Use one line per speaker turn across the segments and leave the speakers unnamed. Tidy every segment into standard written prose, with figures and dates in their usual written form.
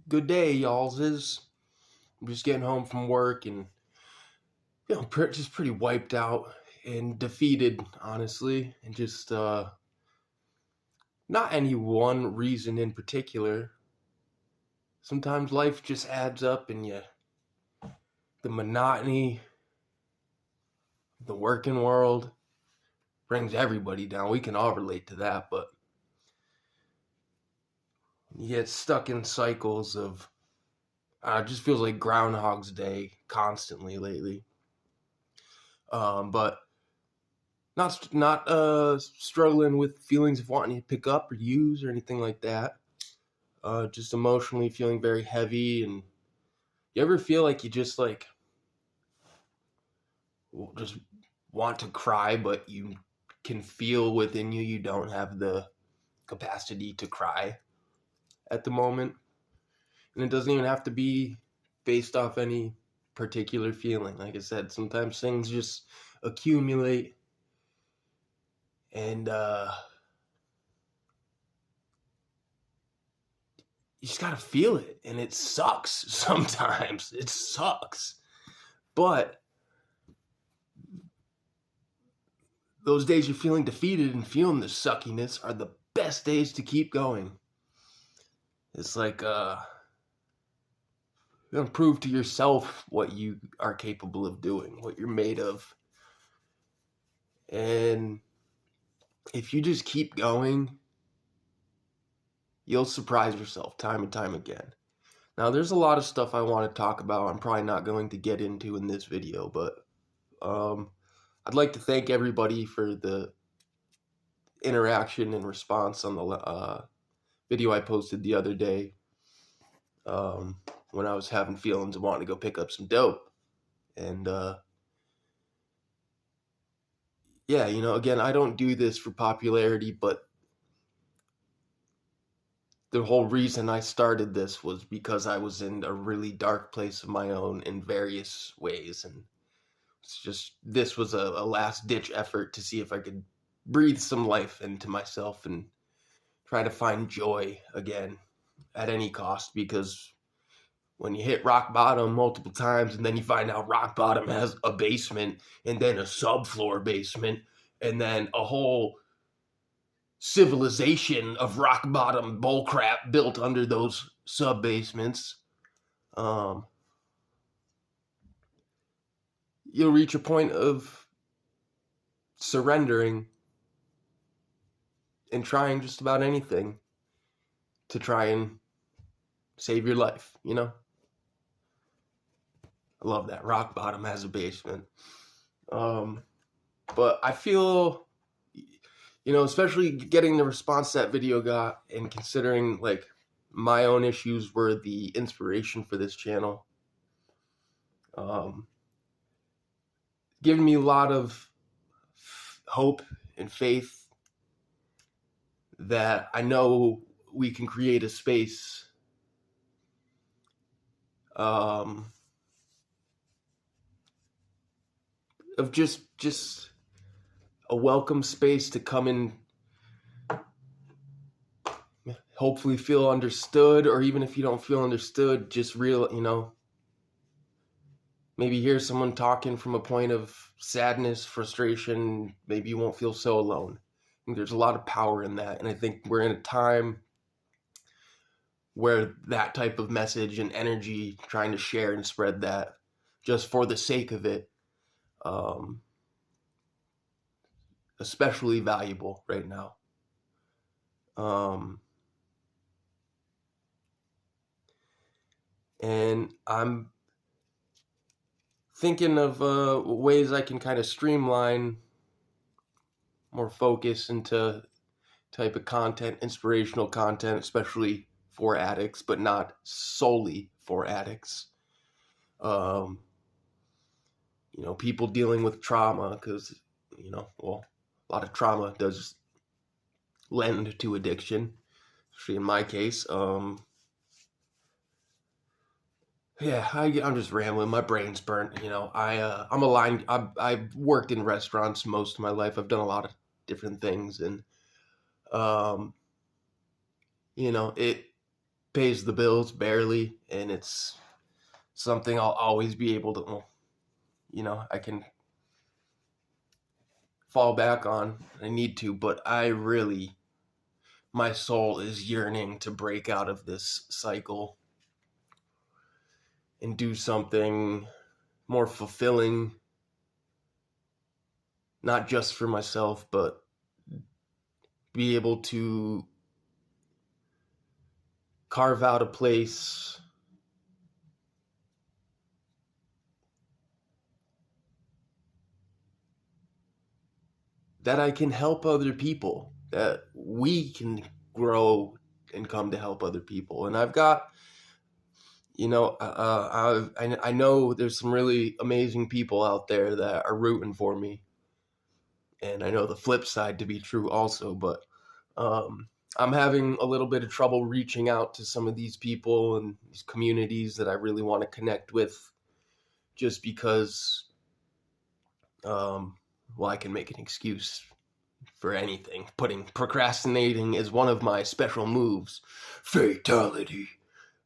Good day, y'all's is. I'm just getting home from work and just pretty wiped out and defeated, honestly, and just not any one reason in particular. Sometimes life just adds up, and the monotony, the working world brings everybody down. We can all relate to that, but you get stuck in cycles of. It just feels like Groundhog's Day constantly lately. But not struggling with feelings of wanting to pick up or use or anything like that. Just emotionally feeling very heavy. And you ever feel like you just just want to cry, but you can feel within you don't have the capacity to cry at the moment? And it doesn't even have to be based off any particular feeling. Like I said, sometimes things just accumulate, and you just gotta feel it, and it sucks sometimes. It sucks. But those days you're feeling defeated and feeling the suckiness are the best days to keep going. It's like you're gonna prove to yourself what you are capable of doing, what you're made of. And if you just keep going, you'll surprise yourself time and time again. Now, there's a lot of stuff I want to talk about. I'm probably not going to get into in this video, but I'd like to thank everybody for the interaction and response on the video I posted the other day when I was having feelings of wanting to go pick up some dope. And yeah, again, I don't do this for popularity, but the whole reason I started this was because I was in a really dark place of my own in various ways. And this was a last-ditch effort to see if I could breathe some life into myself and try to find joy again at any cost. Because when you hit rock bottom multiple times and then you find out rock bottom has a basement and then a subfloor basement and then a whole civilization of rock bottom bullcrap built under those sub basements, you'll reach a point of surrendering and trying just about anything to try and save your life. I love that. Rock bottom has a basement. But I feel, especially getting the response that video got and considering my own issues were the inspiration for this channel, giving me a lot of hope and faith that I know we can create a space of just a welcome space to come in, hopefully feel understood, or even if you don't feel understood, just maybe hear someone talking from a point of sadness, frustration. Maybe you won't feel so alone. I think there's a lot of power in that, and I think we're in a time where that type of message and energy, trying to share and spread that just for the sake of it, especially valuable right now. And I'm thinking of ways I can kind of streamline more focus into type of content, inspirational content, especially for addicts, but not solely for addicts. People dealing with trauma, because, a lot of trauma does lend to addiction, especially in my case. Yeah, I'm just rambling. My brain's burnt. I'm aligned. I've worked in restaurants most of my life. I've done a lot of different things, and it pays the bills barely, and it's something I'll always be able to, well, you know, I can fall back on. I need to, but my soul is yearning to break out of this cycle and do something more fulfilling, not just for myself, but be able to carve out a place that I can help other people, that we can grow and come to help other people. And I've got, you know, I know there's some really amazing people out there that are rooting for me. And I know the flip side to be true also, but I'm having a little bit of trouble reaching out to some of these people and these communities that I really want to connect with, just because, well, I can make an excuse for anything. Procrastinating is one of my special moves. Fatality.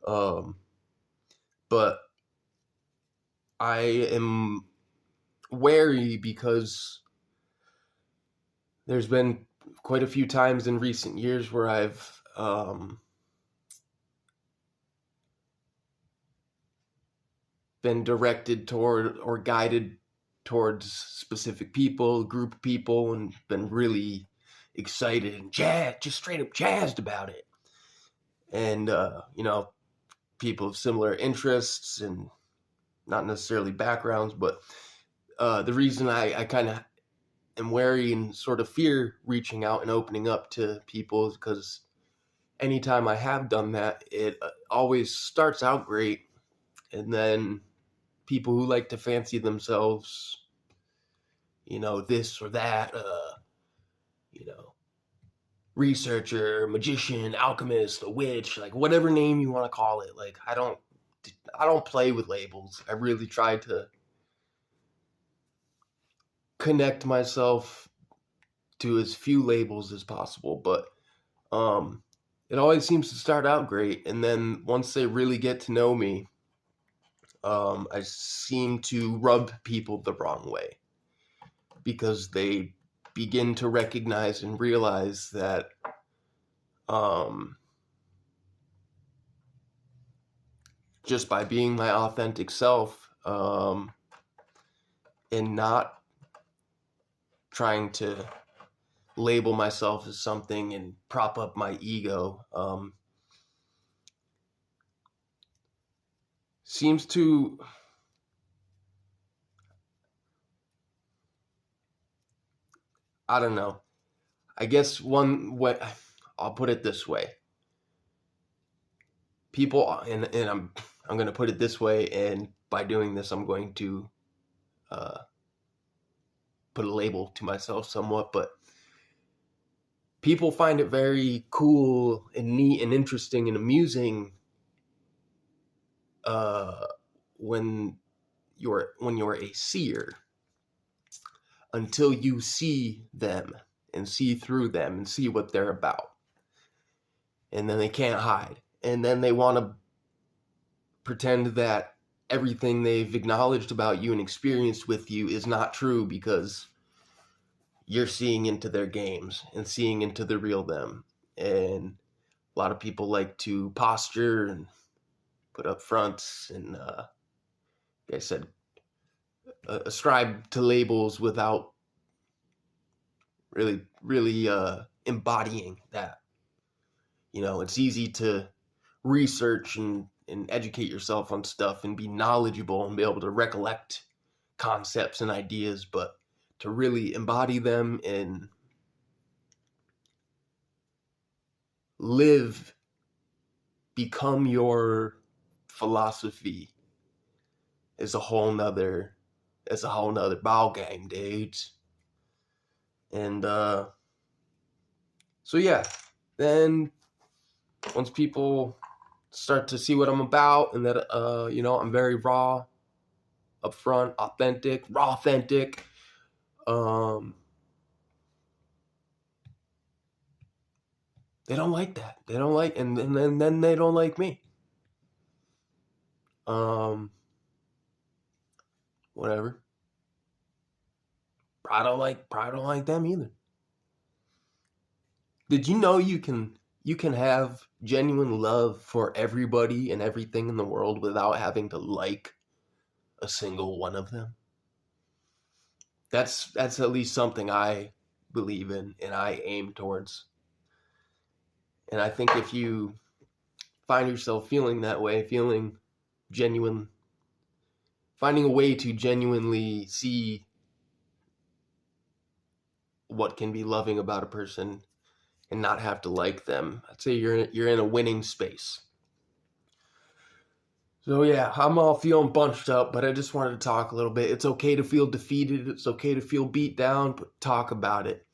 But I am wary because there's been quite a few times in recent years where I've been directed toward or guided towards specific people, group of people, and been really excited and just straight up jazzed about it. And, you know, people of similar interests and not necessarily backgrounds, but the reason I kind of am wary and sort of fear reaching out and opening up to people is because anytime I have done that, it always starts out great, and then people who like to fancy themselves, you know, this or that, you know, researcher, magician, alchemist, a witch, like whatever name you want to call it. Like I don't play with labels. I really try to connect myself to as few labels as possible, but it always seems to start out great, and then once they really get to know me, I seem to rub people the wrong way because they begin to recognize and realize that just by being my authentic self, and not trying to label myself as something and prop up my ego, seems to, I don't know. I guess one way, I'll put it this way. People, and I'm going to put it this way, and by doing this, I'm going to put a label to myself somewhat, but people find it very cool and neat and interesting and amusing when you're a seer, until you see them and see through them and see what they're about, and then they can't hide, and then they want to pretend that everything they've acknowledged about you and experienced with you is not true because you're seeing into their games and seeing into the real them. And a lot of people like to posture and put up fronts and, like I said, ascribe to labels without really embodying that. You know, it's easy to research and educate yourself on stuff and be knowledgeable and be able to recollect concepts and ideas, but to really embody them and live, become your philosophy is a whole nother ball game, dudes. And so yeah, then once people start to see what I'm about, and that you know, I'm very raw, upfront, authentic, They don't like that. They don't like, and then they don't like me. Whatever. I don't like them either. Did you know you can have genuine love for everybody and everything in the world without having to like a single one of them? That's at least something I believe in and I aim towards. And I think if you find yourself feeling that way, feeling genuine, finding a way to genuinely see what can be loving about a person and not have to like them, I'd say you're in a winning space. So yeah, I'm all feeling bunched up, but I just wanted to talk a little bit. It's okay to feel defeated. It's okay to feel beat down, but talk about it.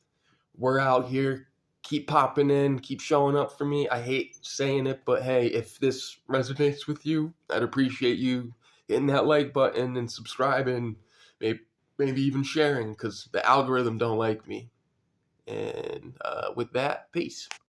We're out here. Keep popping in. Keep showing up for me. I hate saying it, but hey, if this resonates with you, I'd appreciate you hitting that like button and subscribing, maybe even sharing, because the algorithm don't like me. And with that, peace.